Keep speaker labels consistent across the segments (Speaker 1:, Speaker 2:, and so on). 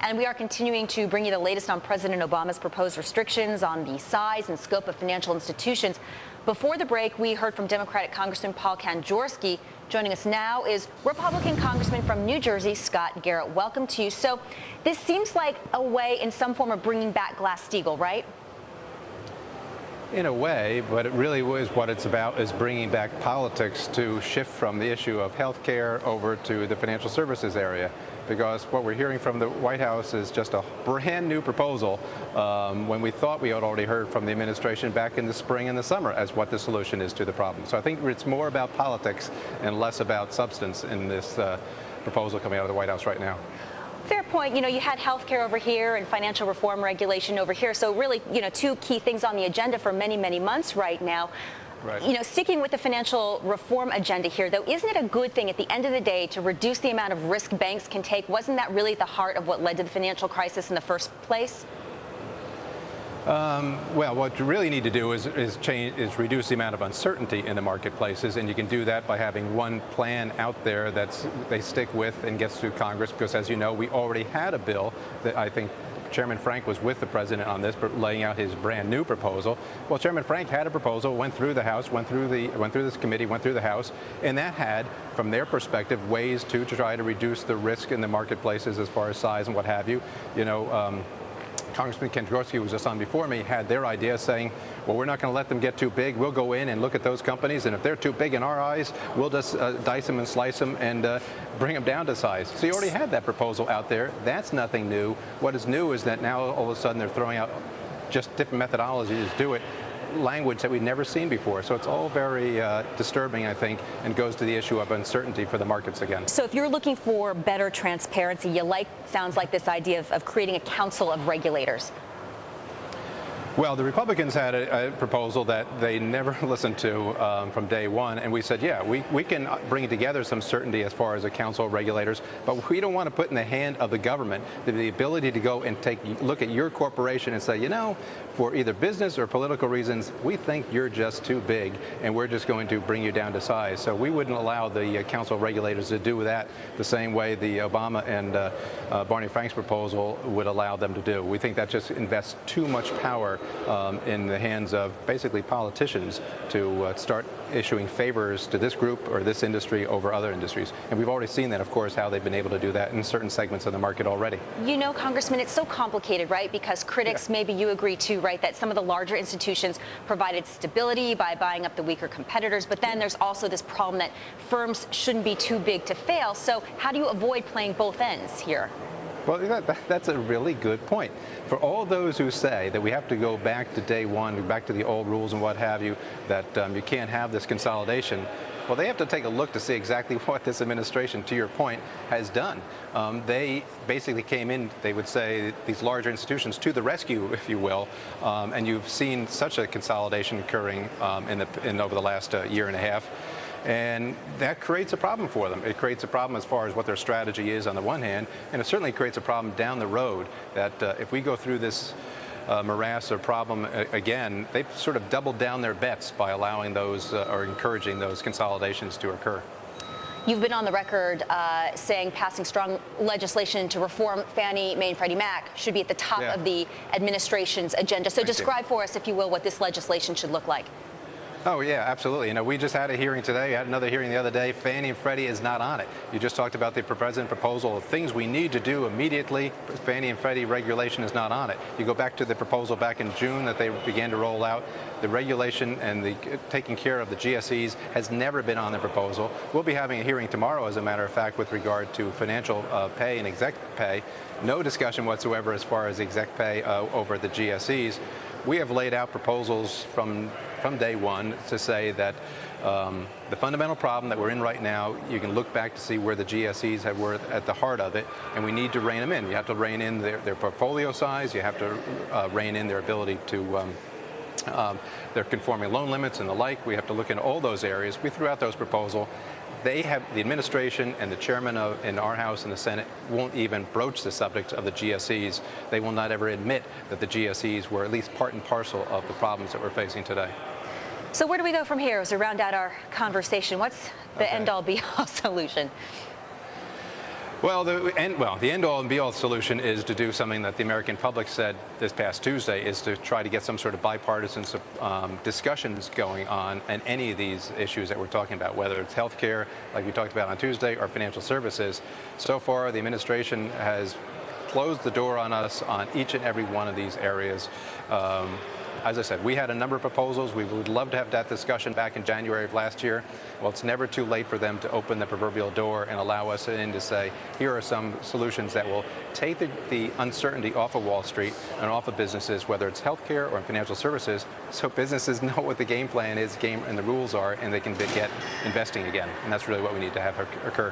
Speaker 1: And we are continuing to bring you the latest on President Obama's proposed restrictions on the size and scope of financial institutions. Before the break, we heard from Democratic Congressman Paul Kanjorski. Joining us now is Republican Congressman from New Jersey, Scott Garrett. Welcome to you. So this seems like a way in some form of bringing back Glass-Steagall, right?
Speaker 2: In a way, but it really is what it's about, is bringing back politics to shift from the issue of health care over to the financial services area. Because what we're hearing from the White House is just a brand new proposal when we thought we had already heard from the administration back in the spring and the summer as what the solution is to the problem. So I think it's more about politics and less about substance in this proposal coming out of the White House right now.
Speaker 1: Fair point. You know, you had health care over here and financial reform regulation over here. So really, two key things on the agenda for many, many months right now.
Speaker 2: Right.
Speaker 1: Sticking with the financial reform agenda here, though, isn't it a good thing at the end of the day to reduce the amount of risk banks can take? Wasn't that really at the heart of what led to the financial crisis in the first place?
Speaker 2: Well, what you really need to do is reduce the amount of uncertainty in the marketplaces, and you can do that by having one plan out there that they stick with and gets through Congress. Because, as you know, we already had a bill that I think Chairman Frank was with the president on this, but laying out his brand new proposal. Well, Chairman Frank had a proposal, went through the House, went through this committee, went through the House, and that had, from their perspective, ways to try to reduce the risk in the marketplaces as far as size and what have you. Congressman Kanjorski, who was just on before me, had their idea saying, well, we're not going to let them get too big. We'll go in and look at those companies, and if they're too big in our eyes, we'll just dice them and slice them and bring them down to size. So you already had that proposal out there. That's nothing new. What is new is that now all of a sudden they're throwing out just different methodologies to do it, language that we've never seen before. So it's all very disturbing, I think, and goes to the issue of uncertainty for the markets again.
Speaker 1: So if you're looking for better transparency, sounds like this idea of creating a council of regulators.
Speaker 2: Well, the Republicans had a proposal that they never listened to from day one, and we said, yeah, we can bring together some certainty as far as a council of regulators, but we don't want to put in the hand of the government the ability to go and look at your corporation and say, for either business or political reasons, we think you're just too big, and we're just going to bring you down to size. So we wouldn't allow the council of regulators to do that the same way the Obama and Barney Frank's proposal would allow them to do. We think that just invests too much power in the hands of basically politicians to start issuing favors to this group or this industry over other industries. And we've already seen that, of course, how they've been able to do that in certain segments of the market already.
Speaker 1: Congressman, it's so complicated, right? Because critics, maybe you agree too, right, that some of the larger institutions provided stability by buying up the weaker competitors. But then there's also this problem that firms shouldn't be too big to fail. So how do you avoid playing both ends here?
Speaker 2: Well, that's a really good point. For all those who say that we have to go back to day one, back to the old rules and what have you, that you can't have this consolidation, well, they have to take a look to see exactly what this administration, to your point, has done. They basically came in, they would say, these larger institutions to the rescue, if you will, and you've seen such a consolidation occurring over the last year and a half. And that creates a problem for them. It creates a problem as far as what their strategy is on the one hand, and it certainly creates a problem down the road that if we go through this morass or problem again, they've sort of doubled down their bets by allowing those or encouraging those consolidations to occur.
Speaker 1: You've been on the record saying passing strong legislation to reform Fannie Mae and Freddie Mac should be at the top of the administration's agenda. So describe for us, if you will, what this legislation should look like.
Speaker 2: Oh, yeah, absolutely. We just had a hearing today, had another hearing the other day. Fannie and Freddie is not on it. You just talked about the president proposal of things we need to do immediately. Fannie and Freddie regulation is not on it. You go back to the proposal back in June that they began to roll out. The regulation and the taking care of the GSEs has never been on the proposal. We'll be having a hearing tomorrow, as a matter of fact, with regard to financial pay and exec pay. No discussion whatsoever as far as exec pay over the GSEs. We have laid out proposals from day one to say that the fundamental problem that we're in right now, you can look back to see where the GSEs were at the heart of it, and we need to rein them in. You have to rein in their portfolio size. You have to rein in their ability to their conforming loan limits and the like. We have to look into all those areas. We threw out those proposals. The administration and the chairman in our House and the Senate won't even broach the subject of the GSEs. They will not ever admit that the GSEs were at least part and parcel of the problems that we're facing today.
Speaker 1: So where do we go from here as we round out our conversation? What's the end-all be-all solution?
Speaker 2: Well, the end-all and be-all solution is to do something that the American public said this past Tuesday, is to try to get some sort of bipartisan discussions going on any of these issues that we're talking about, whether it's health care, like we talked about on Tuesday, or financial services. So far, the administration has closed the door on us on each and every one of these areas. As I said, we had a number of proposals. We would love to have that discussion back in January of last year. Well, it's never too late for them to open the proverbial door and allow us in to say, here are some solutions that will take the uncertainty off of Wall Street and off of businesses, whether it's healthcare or financial services, so businesses know what the game plan is, and the rules are, and they can get investing again. And that's really what we need to have occur.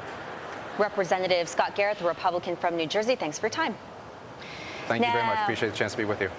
Speaker 1: Representative Scott Garrett, the Republican from New Jersey, thanks for your time.
Speaker 2: Thank you very much. Appreciate the chance to be with you.